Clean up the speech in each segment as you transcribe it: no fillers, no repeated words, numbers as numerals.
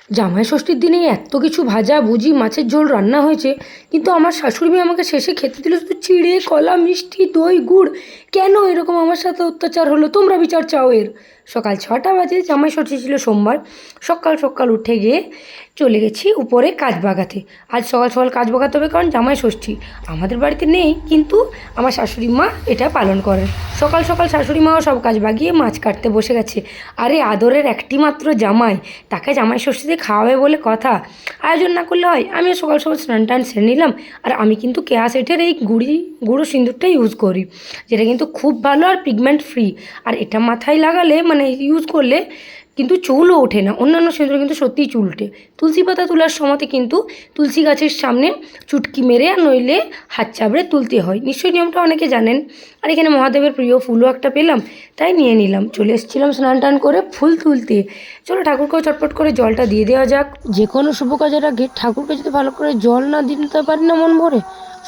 জামাই ষষ্ঠীর দিনে এত কিছু ভাজা ভুজি মাছের ঝোল রান্না হয়েছে, কিন্তু আমার শাশুড়ি মেয়ে আমাকে শেষে খেতে দিল শুধু চিড়ে কলা মিষ্টি দই গুড়। কেন এরকম আমার সাথে অত্যাচার হলো? তোমরা বিচার চাও এর। সকাল 6টা বাজে, জামাই ষষ্ঠী ছিল সোমবার। সকাল সকাল উঠে গিয়ে চলে গেছি উপরে কাজ বাগাতে। আজ সকাল সকাল কাজ বাগাতে হবে, কারণ জামাই ষষ্ঠী আমাদের বাড়িতে নেই, কিন্তু আমার শাশুড়ি মা এটা পালন করেন। সকাল সকাল শাশুড়ি মাও সব কাজ বাগিয়ে মাছ কাটতে বসে গেছে। আরে আদরের একটি মাত্র জামাই, তাকে জামাই ষষ্ঠীতে খাওয়াবে বলে কথা, আয়োজন না করলে হয়? আমি সকাল সকাল স্নান টান সেরে নিলাম। আর আমি কিন্তু কেয়া সেটের এই গুঁড়ো সিঁদুরটা ইউজ করি, যেটা কিন্তু খুব ভালো আর পিগমেন্ট ফ্রি। আর এটা মাথায় লাগালে মানে ইউজ করলে কিন্তু চুলও ওঠে না। অন্যান্য সিঁদুরে কিন্তু সত্যিই চুল ওঠে। তুলসী পাতা তোলার সময়তে কিন্তু তুলসী গাছের সামনে চুটকি মেরে আর নইলে হাত চাবড়ে তুলতে হয়। নিশ্চয়ই নিয়মটা অনেকে জানেন। আর এখানে মহাদেবের প্রিয় ফুলও একটা পেলাম, তাই নিয়ে নিলাম। চলে এসেছিলাম স্নান টান করে ফুল তুলতে। চলো ঠাকুরকেও চটপট করে জলটা দিয়ে দেওয়া যাক। যে কোনো শুভ কাজের আগে ঠাকুরকে যদি ভালো করে জল না দিতে পারি না মন ভরে,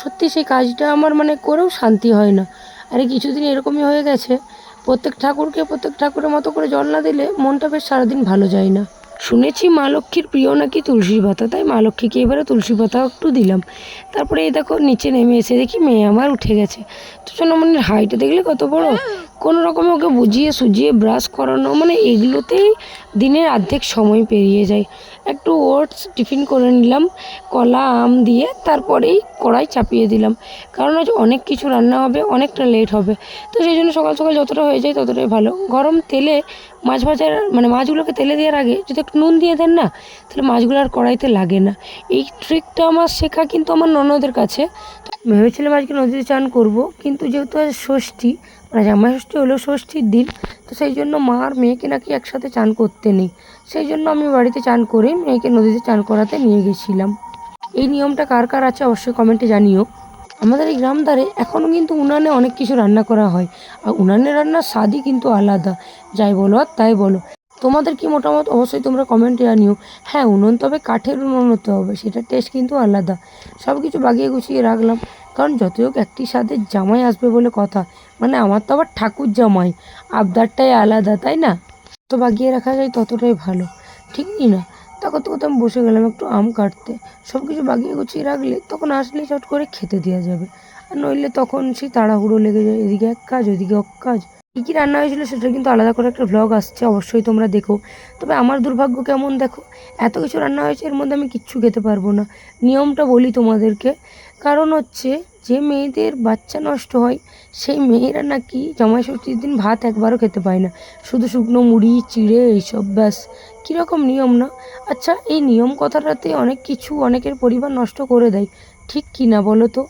সত্যি সেই কাজটা আমার মানে করেও শান্তি হয় না। আরে কিছুদিন এরকমই হয়ে গেছে, প্রত্যেক ঠাকুরের মতো করে জল না দিলে মনটা বেশ সারাদিন ভালো যায় না। শুনেছি মা লক্ষ্মীর প্রিয় নাকি তুলসী পাতা, তাই মা লক্ষ্মীকে এবারে তুলসী পাতা একটু দিলাম। তারপরে এই দেখো নিচে নেমে এসে দেখি মেয়ে আমার উঠে গেছে। তো সোনামণির হাইটে দেখলে কত বড়! কোনো রকমে ওকে বুঝিয়ে সুজিয়ে ব্রাশ করানো, মানে এগুলোতেই দিনের অর্ধেক সময় পেরিয়ে যায়। একটু ওটস টিফিন করে নিলাম কলা আম দিয়ে, তারপরেই কড়াই চাপিয়ে দিলাম, কারণ আজ অনেক কিছু রান্না হবে, অনেকটা লেট হবে। তো সেই জন্য সকাল সকাল যতটা হয়ে যায় ততটাই ভালো। গরম তেলে মাছ ভাজার মানে মাছগুলোকে তেলে দেওয়ার আগে যদি একটু নুন দিয়ে দেন না, তাহলে মাছগুলো আর কড়াইতে লাগে না। এই ট্রিকটা আমার শেখা কিন্তু আমার ননদের কাছে। ভেবেছিলাম আজকে নদীতে চান করব, কিন্তু যেহেতু আজ ষষ্ঠী, মানে জামাই ষষ্ঠী হলো ষষ্ঠীর দিন, তো সেই জন্য মা আর মেয়েকে নাকি একসাথে চান করতে নেই। সেই জন্য আমি বাড়িতে চান করে মেয়েকে নদীতে চান করাতে নিয়ে গেছিলাম। এই নিয়মটা কার কার আছে অবশ্যই কমেন্টে জানিও। আমাদের এই গ্রাম ধারে এখনও কিন্তু উনানে অনেক কিছু রান্না করা হয়, আর উনানে রান্নার স্বাদই কিন্তু আলাদা। যাই বলো আর তাই বলো, তোমাদের কি মতামত অবশ্যই তোমরা কমেন্টে জানিও। হ্যাঁ, উনুন তবে কাঠের উনুন হতে হবে, সেটার টেস্ট কিন্তু আলাদা। সব কিছু বাগিয়ে গুছিয়ে রাখলাম, কারণ যতই হোক একটি স্বাদের জামাই আসবে বলে কথা। মানে আমার তো আবার ঠাকুর জামাই, আবদারটাই আলাদা, তাই না? তো বাগিয়ে রাখা যায় ততটাই ভালো, ঠিক কি না? তখন তো আমি বসে গেলাম একটু আম কাটতে। সব কিছু বাগিয়ে গুছিয়ে রাখলে তখন আসলেই চট করে খেতে দেওয়া যাবে। আর নইলে তখন সেই তাড়াহুড়ো লেগে যায়, এদিকে এক কাজ ওদিকে এক কাজ। কী কী রান্না হয়েছিল সেটা কিন্তু আলাদা করে একটা ভ্লগ আসছে, অবশ্যই তোমরা দেখো। তবে আমার দুর্ভাগ্য কেমন দেখো, এত কিছু রান্না হয়েছে, এর মধ্যে আমি কিচ্ছু খেতে পারবো না। নিয়মটা বলি তোমাদেরকে, কারণ হচ্ছে যে মেয়েদের বাচ্চা নষ্ট হয়, সেই মেয়েরা নাকি জামাই ষষ্ঠীর দিন ভাত একবারও খেতে পায় না, শুধু শুকনো মুড়ি চিড়ে এইসব, ব্যাস। কীরকম নিয়ম না? আচ্ছা, এই নিয়ম কথাটাতে অনেক কিছু অনেকের পরিবার নষ্ট করে দেয়, ঠিক কি না বলো তো?